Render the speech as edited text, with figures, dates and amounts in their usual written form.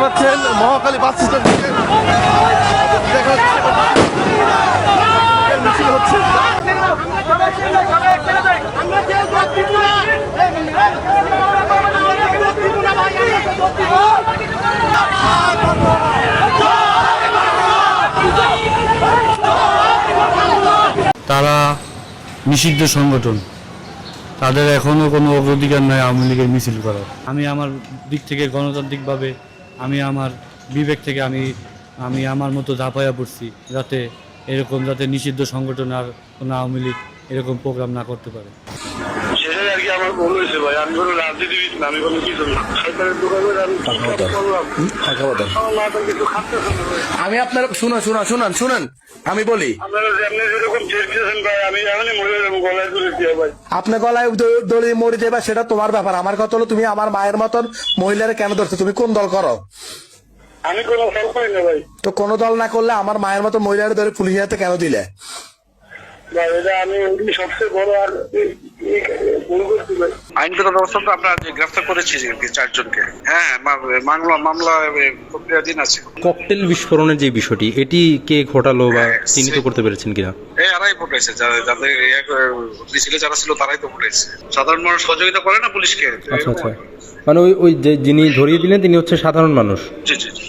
পাচ্ছেন Mohakhali bus stand থেকে দেখা যাচ্ছে মিছিল হচ্ছে। তারা নিষিদ্ধ সংগঠন, তাদের এখনও কোনো অগ্রাধিকার নয় আওয়ামী লীগের মিছিল করার। আমি আমার দিক থেকে গণতান্ত্রিকভাবে আমি আমার বিবেক থেকে আমি আমার মতো ঝাঁপাইয়া পড়ছি যাতে যাতে নিষিদ্ধ সংগঠন আর কোনো আওয়ামী লীগ এরকম প্রোগ্রাম না করতে পারে। সেটাই আর কি আমার ভুল হয়েছে ভাই। আমি কোনো রাজনীতিবিদ না, আমি কোনো কিছু না। সরকারের দোকানে আমি কিছু আমি আপনার শুনুন আমি বলি, আপনারা যেমনি যেরকম চেয়েছেন ভাই, আমি এমনই মরে যাবো গলায় তুলে দিয়ে ভাই। আপনি গলায় দড়ি মরে দেবা সেটা তোমার ব্যাপার। আমার কথা হলো তুমি আমার মায়ের মতন মহিলারা কেন ধরছো? তুমি কোন দল করো? আমি কোনো ফল করি না ভাই। তো কোন দল না করলে আমার মায়ের মতো মহিলারা ধরে পুলিশের হাতে কেন দিলে? ভাই এটা আমি সবচেয়ে বড় আর ভুল করছি ভাই। আইনগত ব্যবস্থা তো আমরা গ্রেফতার করেছি 4 জনকে। হ্যাঁ, মামলা প্রক্রিয়াধীন আছে। ককটেল বিস্ফোরণের যে বিষয়টি, এটি কে ঘটালো বা চিহ্নিত করতে পেরেছেন কিনা? এরাই ঘটাইছে, যাদের মিছিলে যারা ছিল তারাই তো ঘটাইছে। সাধারণ মানুষ সহযোগিতা করে না পুলিশকে। আচ্ছা, মানে ওই যে যিনি ধরিয়ে দিলেন তিনি হচ্ছে সাধারণ মানুষ। জি জি জি।